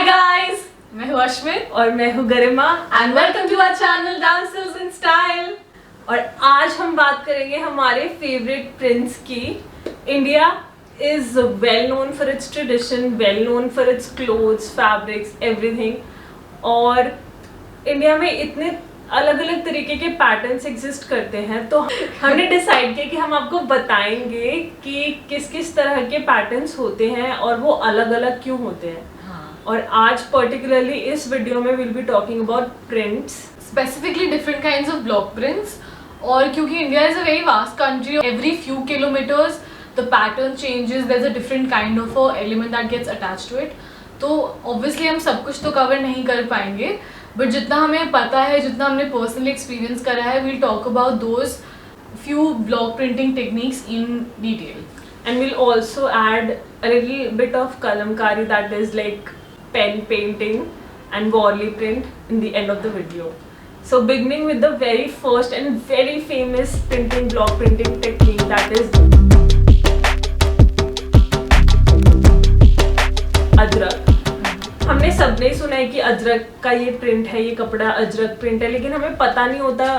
Guys, मैं हूँ अश्विन और मैं हूँ Garima and welcome to our channel dancers in style. और आज हम बात करेंगे हमारे फेवरेट प्रिंट्स की। India is well known for its tradition, well known for its clothes, fabrics, everything. और इंडिया में इतने अलग अलग तरीके के पैटर्न्स एग्जिस्ट करते हैं, तो हमने डिसाइड किया कि हम आपको बताएंगे कि किस किस तरह के पैटर्न्स होते हैं और वो अलग अलग क्यों होते हैं। और आज पर्टिकुलरली इस वीडियो में will be talking about prints, specifically different kinds of block prints. और क्योंकि India is a very vast country, every few kilometers the pattern changes, there is a different kind of a element that gets attached to it. तो obviously हम सब कुछ तो cover नहीं कर पाएंगे, बट जितना हमें पता है, जितना हमने पर्सनली एक्सपीरियंस करा है, we'll talk about those few block printing techniques in detail. and we'll also add a little bit of kalamkari, that is like pen painting and Warli print in the end of the video. So beginning with the very first and very famous printing block printing technique, that is Ajrak. हमने सबने सुना है कि अजरक का ये print है, ये कपड़ा अजरक प्रिंट है, लेकिन हमें पता नहीं होता,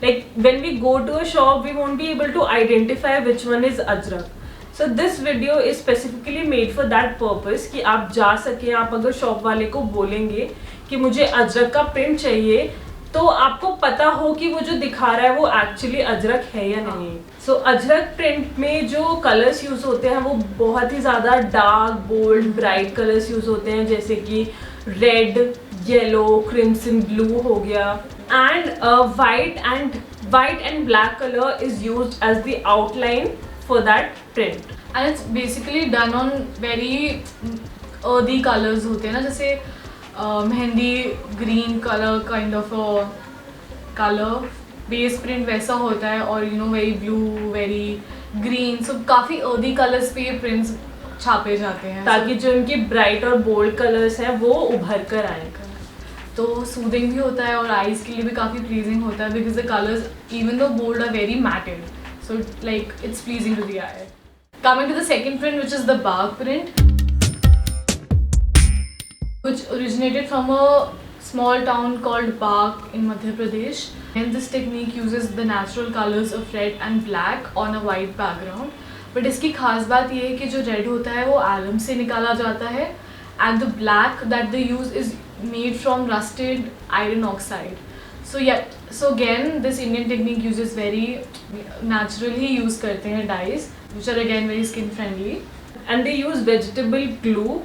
like when we go to a shop we won't be able to identify which one is Ajrak. So this video is specifically made for that purpose कि आप जा सके, आप अगर शॉप वाले को बोलेंगे कि मुझे अजरक का प्रिंट चाहिए, तो आपको पता हो कि वो जो दिखा रहा है वो एक्चुअली अजरक है या नहीं। सो अजरक प्रिंट में जो कलर्स यूज होते हैं वो बहुत ही ज़्यादा dark, bold, bright colours use होते हैं, जैसे कि रेड, येलो, क्रिम्सन ब्लू हो गया। And white and black colour is used as the outline for that print, and it's basically done on very earthy colors होते हैं ना, जैसे mehndi green colour kind of colour base print वैसा होता है, और you know very blue, very green, सब काफ़ी earthy कलर्स पे ये प्रिंट्स छापे जाते हैं, ताकि जो इनकी ब्राइट और बोल्ड कलर्स हैं वो उभर कर आए। तो सूदिंग भी होता है और आईज के लिए भी काफ़ी प्लीजिंग होता है, because the colours even though bold are very matted, so like it's pleasing to the eye. Coming to the second print, which is the bark print, which originated from a small town called Bark in Madhya Pradesh. And this technique uses the natural colors of red and black on a white background. But इसकी खास बात ये है कि जो red होता है वो alum से निकाला जाता है, and the black that they use is made from rusted iron oxide. So again this Indian technique uses very naturally use करते हैं dyes which are again very skin friendly, and they use vegetable glue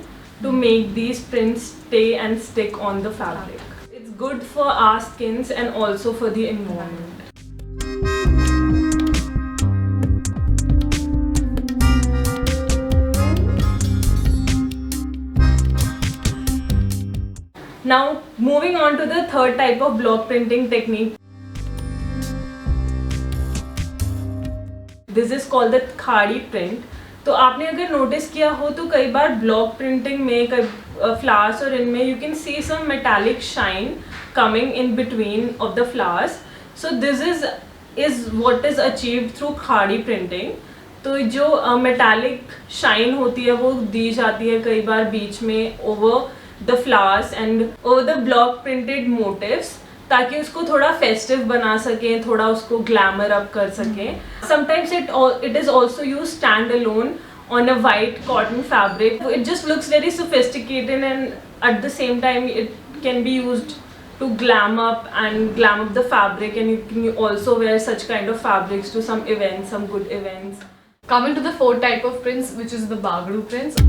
to make these prints stay and stick on the fabric. It's good for our skins and also for the environment. Now moving on to the third type of block printing technique. This is called the खाड़ी print. तो आपने अगर notice किया हो तो कई बार block printing में फ्लावर्स और इनमें you can see some metallic shine coming in between of the flowers. So this is what is achieved through khari printing. तो जो मेटालिक शाइन होती है वो दी जाती है कई बार बीच में over the flowers and over the block printed motifs, ताकि उसको थोड़ा फेस्टिव बना सकें, थोड़ा उसको ग्लैमर अप कर सकें. Sometimes it is also used stand alone on a white cotton fabric. It just looks very sophisticated, and at the same time it can be used to glam up the fabric, and you can also wear such kind of fabrics to some events, some good events. Coming to the fourth type of prints, which is the Bagru prints.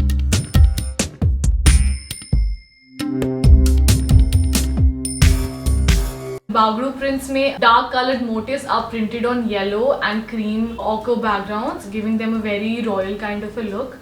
Bagru prints में dark colored motifs are printed on yellow and cream ochre backgrounds, giving them a very royal kind of a look.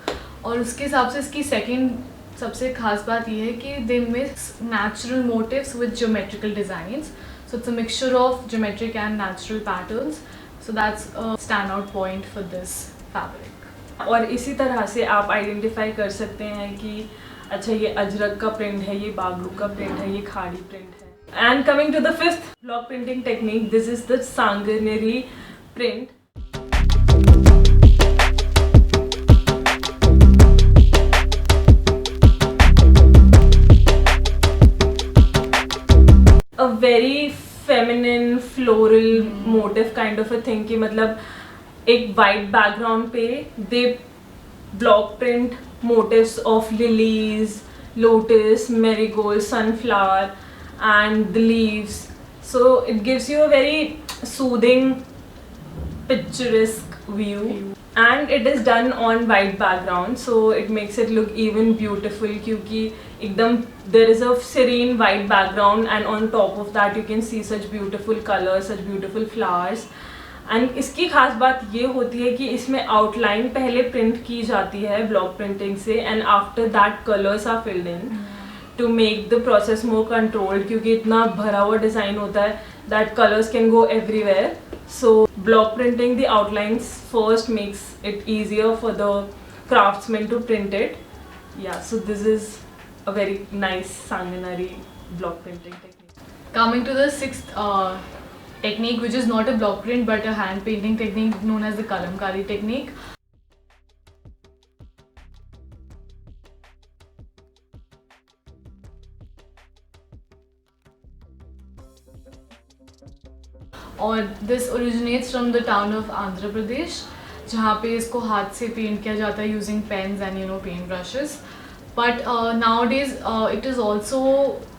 और उसके हिसाब से इसकी second सबसे खास बात ये है कि they mix natural motifs with geometrical designs. So it's a mixture of geometric and natural patterns. So that's a standout point for this fabric. और इसी तरह से आप आइडेंटिफाई कर सकते हैं कि अच्छा ये अजरक का प्रिंट है, ये बागरू का प्रिंट है, ये खाड़ी प्रिंट है. And coming to the fifth block printing technique, this is the Sanganeri print. very feminine floral motif kind of a thing कि मतलब एक white background पे they block print motifs of lilies, lotus, marigold, sunflower and the leaves. So it gives you a very soothing, picturesque view. And it is done on white background, so it makes it look even beautiful क्योंकि एकदम there is a serene white background and on top of that you can see such beautiful colors, such beautiful flowers. And इसकी खास बात ये होती है कि इसमें आउटलाइन पहले प्रिंट की जाती है ब्लॉक प्रिंटिंग से and after that colours are filled in to make the process more controlled क्योंकि इतना भरा हुआ डिज़ाइन होता है that colours can go everywhere. So block printing the outlines first makes it easier for the craftsmen to print it. Yeah, so this is a very nice sanganari block printing technique. Coming to the sixth technique, which is not a block print but a hand painting technique known as the kalamkari technique. और this originates from the town of Andhra Pradesh, जहाँ पे इसको हाथ से paint किया जाता है using pens and paint brushes. But nowadays it is also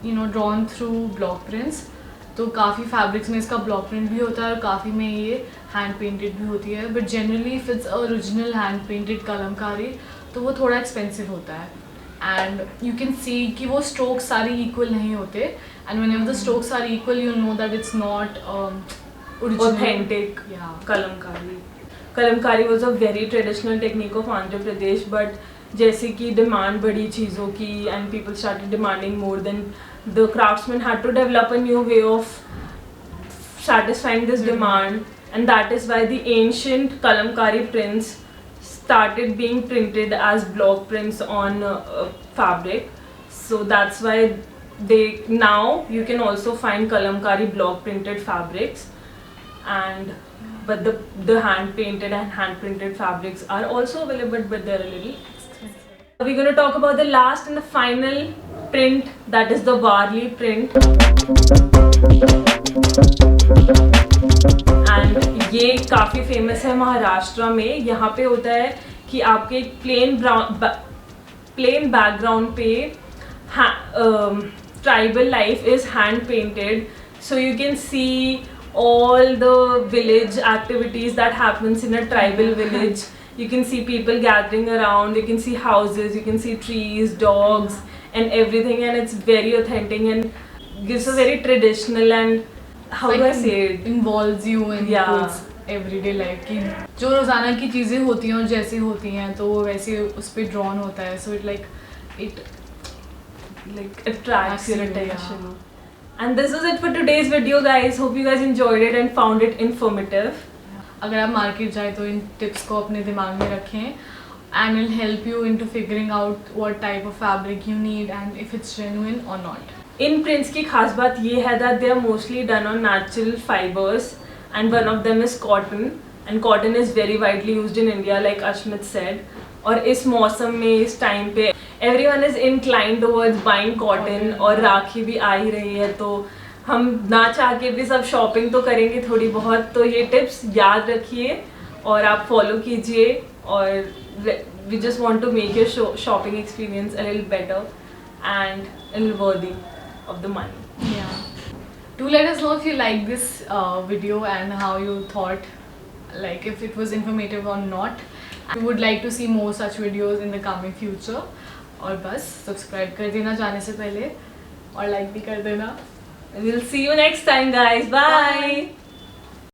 drawn through block prints. तो काफ़ी फैब्रिक्स में इसका ब्लॉक प्रिंट भी होता है और काफ़ी में ये हैंड पेंटेड भी होती है. But generally if its original hand painted Kalamkari तो वो थोड़ा एक्सपेंसिव होता है. एंड यू कैन सी कि वो स्ट्रोक्स सारे इक्वल नहीं होते. And whenever the strokes are equal you know that it's not authentic kalamkari. Kalamkari was a very traditional technique of Andhra Pradesh, but जैसे कि डिमांड बढ़ी चीज़ों की and people started demanding more, then the craftsmen had to develop a new way of satisfying this demand, and that is why the ancient kalamkari prints started being printed as block prints on fabric. So that's why now you can also find kalamkari block printed fabrics, but the hand painted and hand printed fabrics are also available, but they're a little expensive. We're going to talk about the last and the final print, that is the Warli print. And ये काफ़ी famous है महाराष्ट्र में. यहाँ पे होता है कि आपके एक प्लेन बैकग्राउंड पे tribal life is hand painted, so you can see all the village activities that happens in a tribal village. You can see people gathering around, you can see houses, you can see trees, dogs and everything, and it's very authentic and gives a very traditional and how do I say it? Involves you in everyday life की जो रोज़ाना की चीज़ें होती हैं और जैसे होती हैं तो वो वैसे उस पर ड्रॉन होता है. So it attracts your attention. And this is it for today's video, guys. Hope you guys enjoyed it and found it informative. अगर आप मार्केट जाए तो इन टिप्स को अपने दिमाग में रखें and it'll help you into figuring out what type of fabric you need and if it's genuine or not. In prints की खास बात ये है that they are mostly done on natural fibers and one of them is cotton, and cotton is very widely used in India like Ashmit said. और इस मौसम में इस टाइम पे everyone is inclined towards buying cotton और राखी भी आ ही रही है तो हम ना चाह के भी सब शॉपिंग तो करेंगे थोड़ी बहुत. तो ये टिप्स याद रखिए और आप फॉलो कीजिए और we just want to make your shopping experience a little better and a little worthy of the money. Yeah. Do let us know if you like this video and how you thought, like if it was informative or not. We would like to see more such videos in the coming future. और बस subscribe कर देना जाने से पहले और like भी कर देना. We'll see you next time, guys. Bye.